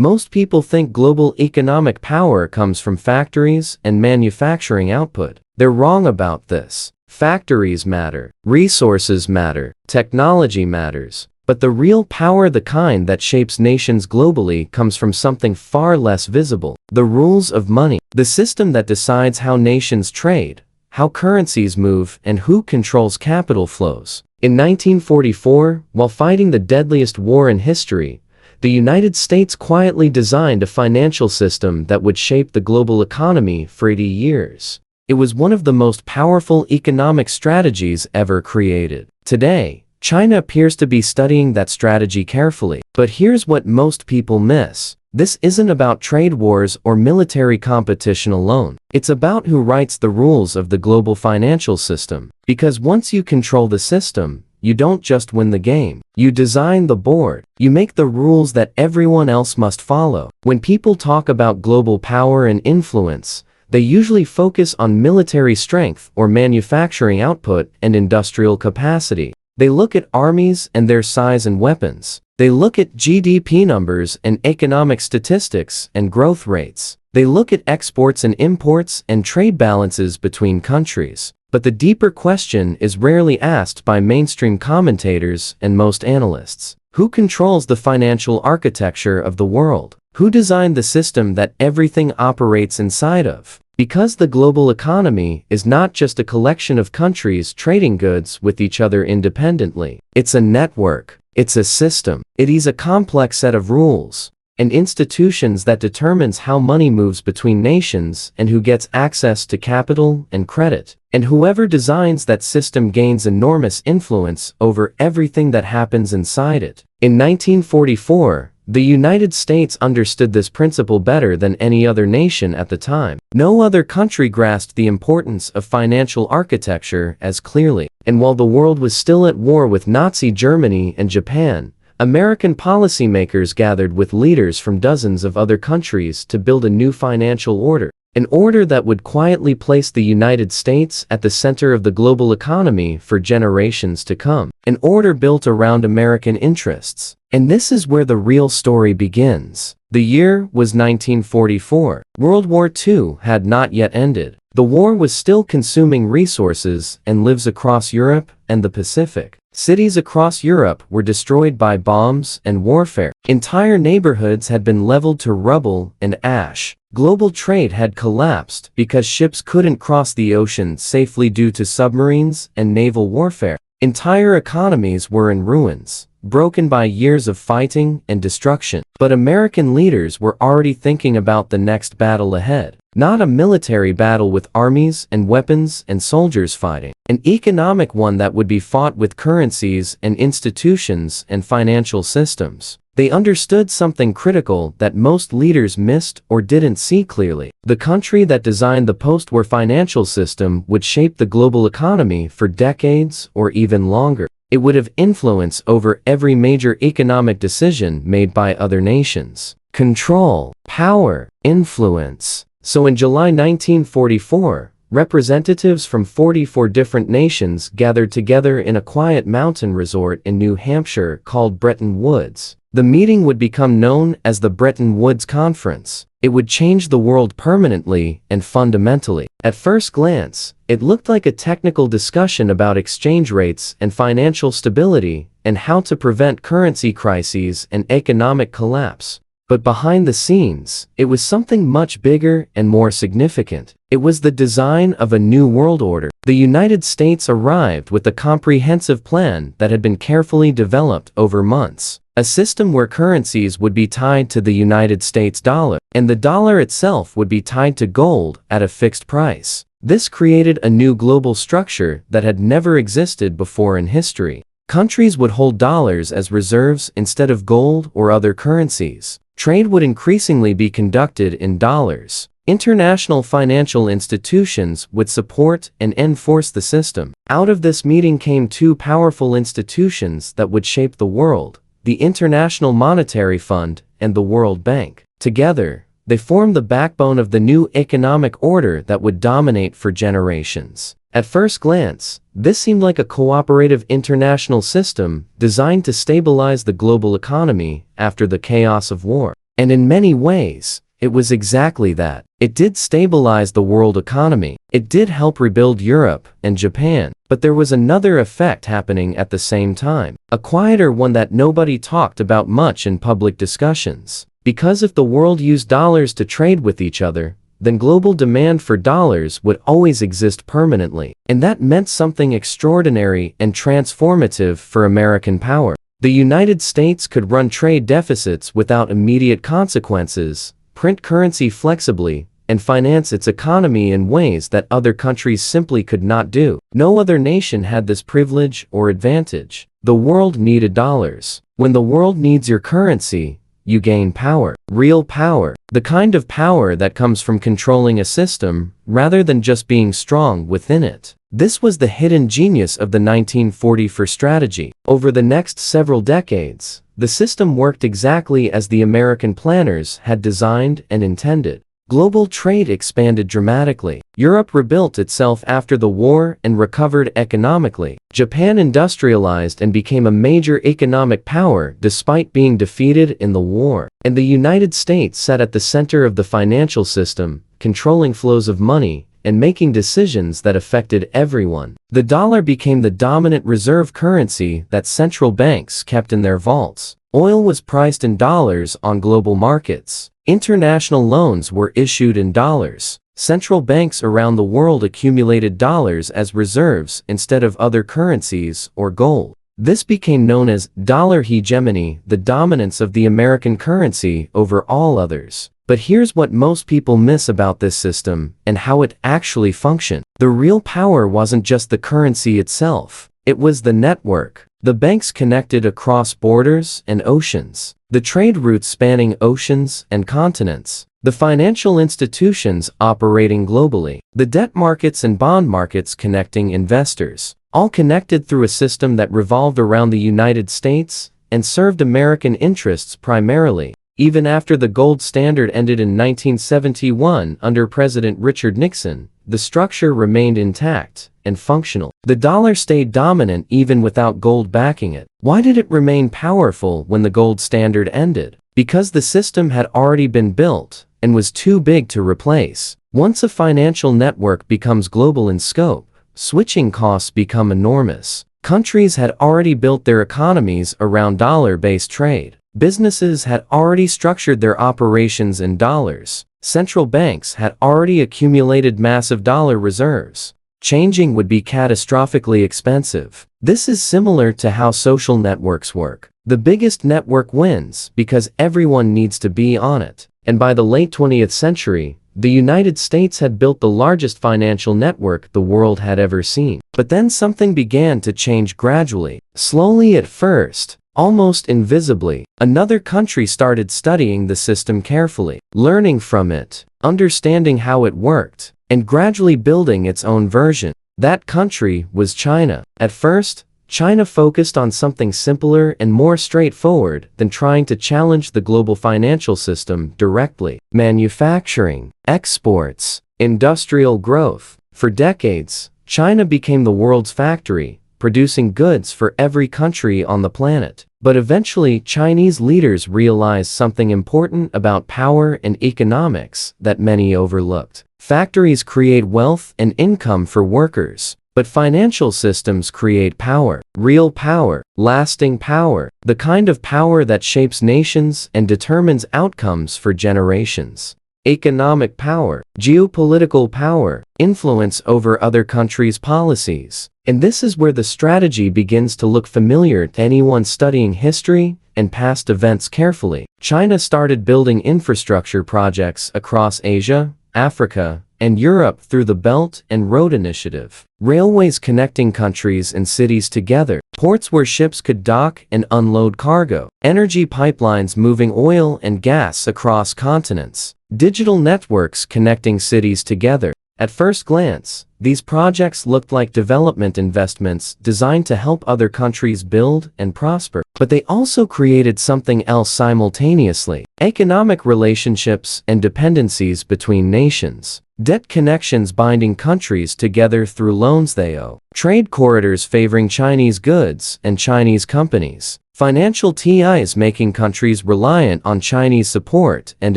Most people think global economic power comes from factories and manufacturing output. They're wrong about this. Factories matter, resources matter, technology matters. But the real power, the kind that shapes nations globally, comes from something far less visible: the rules of money, the system that decides how nations trade, how currencies move, and who controls capital flows. In 1944, while fighting the deadliest war in history, the United States quietly designed a financial system that would shape the global economy for 80 years. It was one of the most powerful economic strategies ever created. Today, China appears to be studying that strategy carefully. But here's what most people miss. This isn't about trade wars or military competition alone. It's about who writes the rules of the global financial system. Because once you control the system, you don't just win the game. You design the board. You make the rules that everyone else must follow. When people talk about global power and influence, they usually focus on military strength or manufacturing output and industrial capacity. They look at armies and their size and weapons. They look at GDP numbers and economic statistics and growth rates. They look at exports and imports and trade balances between countries. But the deeper question is rarely asked by mainstream commentators and most analysts. Who controls the financial architecture of the world? Who designed the system that everything operates inside of? Because the global economy is not just a collection of countries trading goods with each other independently. It's a network. It's a system. It is a complex set of rules and institutions that determines how money moves between nations and who gets access to capital and credit. And whoever designs that system gains enormous influence over everything that happens inside it. In 1944, the United States understood this principle better than any other nation at the time. No other country grasped the importance of financial architecture as clearly. And while the world was still at war with Nazi Germany and Japan, American policymakers gathered with leaders from dozens of other countries to build a new financial order. An order that would quietly place the United States at the center of the global economy for generations to come. An order built around American interests. And this is where the real story begins. The year was 1944. World War II had not yet ended. The war was still consuming resources and lives across Europe and the Pacific. Cities across Europe were destroyed by bombs and warfare. Entire neighborhoods had been leveled to rubble and ash. Global trade had collapsed because ships couldn't cross the ocean safely due to submarines and naval warfare. Entire economies were in ruins, broken by years of fighting and destruction. But American leaders were already thinking about the next battle ahead. Not a military battle with armies and weapons and soldiers fighting. An economic one that would be fought with currencies and institutions and financial systems. They understood something critical that most leaders missed or didn't see clearly. The country that designed the post-war financial system would shape the global economy for decades or even longer. It would have influence over every major economic decision made by other nations. Control, power, influence. So in July 1944, representatives from 44 different nations gathered together in a quiet mountain resort in New Hampshire called Bretton Woods. The meeting would become known as the Bretton Woods Conference. It would change the world permanently and fundamentally. At first glance, it looked like a technical discussion about exchange rates and financial stability and how to prevent currency crises and economic collapse. But behind the scenes, it was something much bigger and more significant. It was the design of a new world order. The United States arrived with a comprehensive plan that had been carefully developed over months. A system where currencies would be tied to the United States dollar, and the dollar itself would be tied to gold at a fixed price. This created a new global structure that had never existed before in history. Countries would hold dollars as reserves instead of gold or other currencies. Trade would increasingly be conducted in dollars. International financial institutions would support and enforce the system. Out of this meeting came two powerful institutions that would shape the world: the International Monetary Fund and the World Bank. Together, they formed the backbone of the new economic order that would dominate for generations. At first glance, this seemed like a cooperative international system designed to stabilize the global economy after the chaos of war. And in many ways, it was exactly that. It did stabilize the world economy. It did help rebuild Europe and Japan. But there was another effect happening at the same time. A quieter one that nobody talked about much in public discussions. Because if the world used dollars to trade with each other, then global demand for dollars would always exist permanently. And that meant something extraordinary and transformative for American power. The United States could run trade deficits without immediate consequences, print currency flexibly, and finance its economy in ways that other countries simply could not do. No other nation had this privilege or advantage. The world needed dollars. When the world needs your currency, you gain power. Real power. The kind of power that comes from controlling a system, rather than just being strong within it. This was the hidden genius of the 1944 strategy. Over the next several decades, the system worked exactly as the American planners had designed and intended. Global trade expanded dramatically. Europe rebuilt itself after the war and recovered economically. Japan industrialized and became a major economic power despite being defeated in the war. And the United States sat at the center of the financial system, controlling flows of money and making decisions that affected everyone. The dollar became the dominant reserve currency that central banks kept in their vaults. Oil was priced in dollars on global markets. International loans were issued in dollars. Central banks around the world accumulated dollars as reserves instead of other currencies or gold. This became known as dollar hegemony, the dominance of the American currency over all others. But here's what most people miss about this system and how it actually functioned. The real power wasn't just the currency itself. It was the network. The banks connected across borders and oceans. The trade routes spanning oceans and continents. The financial institutions operating globally. The debt markets and bond markets connecting investors. All connected through a system that revolved around the United States and served American interests primarily. Even after the gold standard ended in 1971 under President Richard Nixon, the structure remained intact and functional. The dollar stayed dominant even without gold backing it. Why did it remain powerful when the gold standard ended? Because the system had already been built and was too big to replace. Once a financial network becomes global in scope, switching costs become enormous. Countries had already built their economies around dollar-based trade. Businesses had already structured their operations in dollars. Central banks had already accumulated massive dollar reserves. Changing would be catastrophically expensive. This is similar to how social networks work. The biggest network wins because everyone needs to be on it. And by the late 20th century, the United States had built the largest financial network the world had ever seen. But then something began to change gradually. Slowly at first. Almost invisibly, another country started studying the system carefully, learning from it, understanding how it worked, and gradually building its own version. That country was China. At first, China focused on something simpler and more straightforward than trying to challenge the global financial system directly. Manufacturing, exports, industrial growth. For decades, China became the world's factory, producing goods for every country on the planet. But eventually, Chinese leaders realized something important about power and economics that many overlooked. Factories create wealth and income for workers, but financial systems create power. Real power, lasting power, the kind of power that shapes nations and determines outcomes for generations. Economic power, geopolitical power, influence over other countries' policies. And this is where the strategy begins to look familiar to anyone studying history and past events carefully. China started building infrastructure projects across Asia, Africa, and Europe through the Belt and Road Initiative. Railways connecting countries and cities together. Ports where ships could dock and unload cargo. Energy pipelines moving oil and gas across continents. Digital networks connecting cities together. At first glance, these projects looked like development investments designed to help other countries build and prosper. But they also created something else simultaneously: economic relationships and dependencies between nations. Debt connections binding countries together through loans they owe. Trade corridors favoring Chinese goods and Chinese companies. financial ties making countries reliant on Chinese support and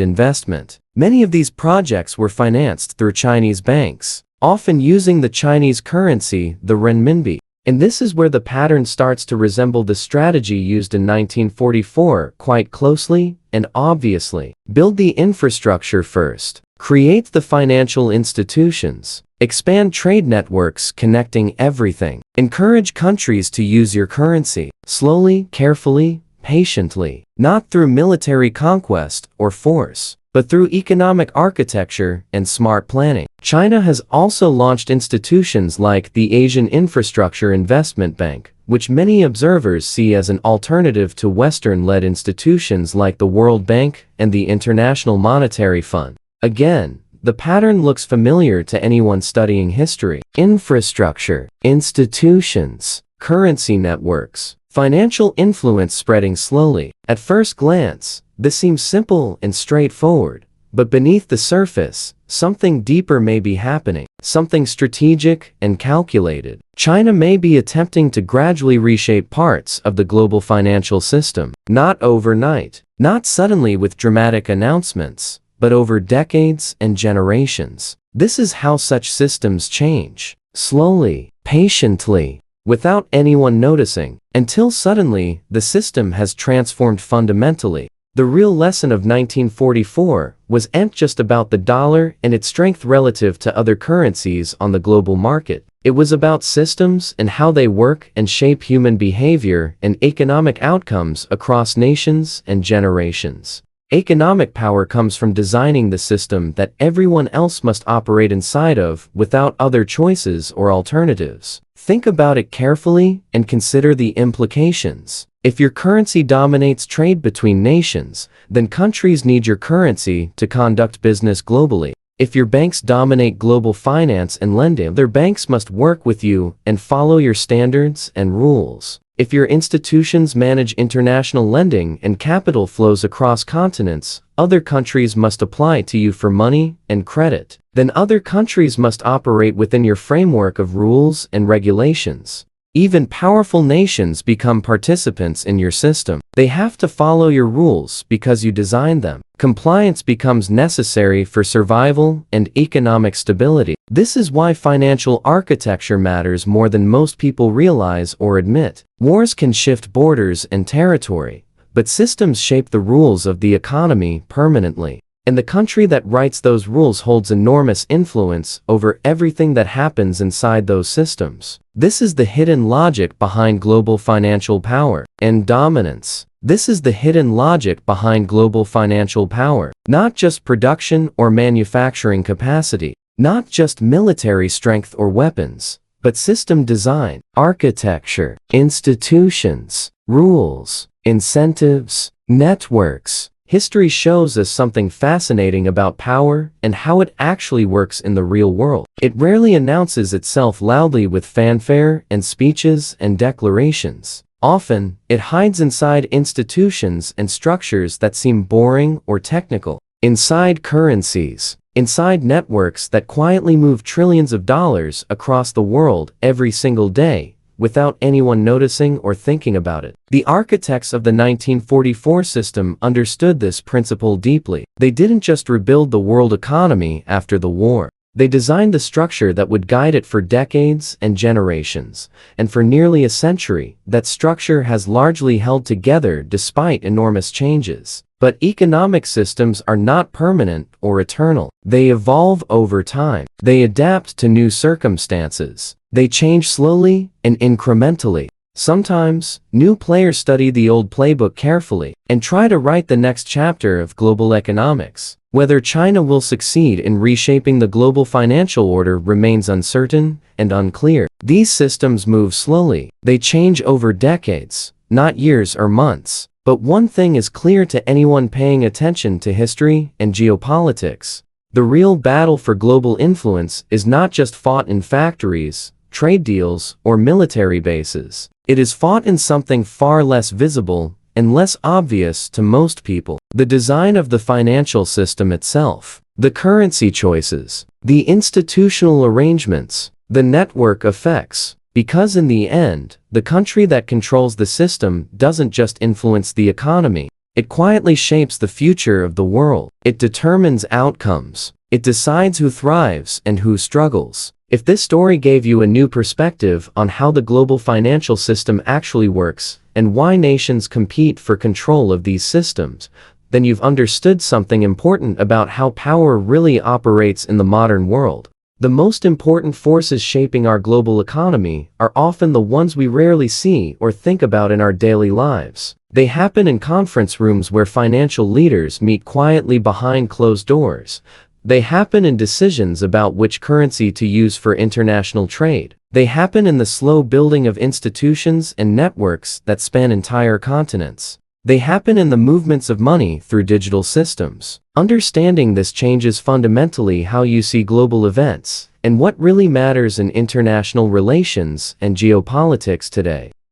investment. Many of these projects were financed through Chinese banks, often using the Chinese currency, the renminbi. And this is where the pattern starts to resemble the strategy used in 1944 quite closely and obviously. Build the infrastructure first. Create the financial institutions. Expand trade networks connecting everything. Encourage countries to use your currency. Slowly, carefully, patiently. Not through military conquest or force, but through economic architecture and smart planning. China has also launched institutions like the Asian Infrastructure Investment Bank, which many observers see as an alternative to Western-led institutions like the World Bank and the International Monetary Fund. Again, the pattern looks familiar to anyone studying history. Infrastructure, institutions, currency networks, financial influence spreading slowly. At first glance, this seems simple and straightforward, but beneath the surface, something deeper may be happening, something strategic and calculated. China may be attempting to gradually reshape parts of the global financial system, not overnight, not suddenly with dramatic announcements, but over decades and generations. This is how such systems change, slowly, patiently, without anyone noticing, until suddenly the system has transformed fundamentally. The real lesson of 1944 wasn't just about the dollar and its strength relative to other currencies on the global market. It was about systems and how they work and shape human behavior and economic outcomes across nations and generations. Economic power comes from designing the system that everyone else must operate inside of without other choices or alternatives. Think about it carefully and consider the implications. If your currency dominates trade between nations, then countries need your currency to conduct business globally. If your banks dominate global finance and lending, their banks must work with you and follow your standards and rules. If your institutions manage international lending and capital flows across continents, other countries must apply to you for money and credit. Then other countries must operate within your framework of rules and regulations. Even powerful nations become participants in your system. They have to follow your rules because you designed them. Compliance becomes necessary for survival and economic stability. This is why financial architecture matters more than most people realize or admit. Wars can shift borders and territory, but systems shape the rules of the economy permanently. And the country that writes those rules holds enormous influence over everything that happens inside those systems. This is the hidden logic behind global financial power and dominance. This is the hidden logic behind global financial power. Not just production or manufacturing capacity, not just military strength or weapons, but system design, architecture, institutions, rules, incentives, networks. History shows us something fascinating about power and how it actually works in the real world. It rarely announces itself loudly with fanfare and speeches and declarations. Often, it hides inside institutions and structures that seem boring or technical, inside currencies, inside networks that quietly move trillions of dollars across the world every single day, without anyone noticing or thinking about it. The architects of the 1944 system understood this principle deeply. They didn't just rebuild the world economy after the war. They designed the structure that would guide it for decades and generations, and for nearly a century, that structure has largely held together despite enormous changes. But economic systems are not permanent or eternal. They evolve over time. They adapt to new circumstances. They change slowly and incrementally. Sometimes, new players study the old playbook carefully and try to write the next chapter of global economics. Whether China will succeed in reshaping the global financial order remains uncertain and unclear. These systems move slowly. They change over decades, not years or months. But one thing is clear to anyone paying attention to history and geopolitics. The real battle for global influence is not just fought in factories, trade deals, or military bases. It is fought in something far less visible and less obvious to most people. The design of the financial system itself, the currency choices, the institutional arrangements, the network effects. Because in the end, the country that controls the system doesn't just influence the economy. It quietly shapes the future of the world. It determines outcomes. It decides who thrives and who struggles. If this story gave you a new perspective on how the global financial system actually works and why nations compete for control of these systems, then you've understood something important about how power really operates in the modern world. The most important forces shaping our global economy are often the ones we rarely see or think about in our daily lives. They happen in conference rooms where financial leaders meet quietly behind closed doors. They happen in decisions about which currency to use for international trade. They happen in the slow building of institutions and networks that span entire continents. They happen in the movements of money through digital systems. Understanding this changes fundamentally how you see global events and what really matters in international relations and geopolitics today.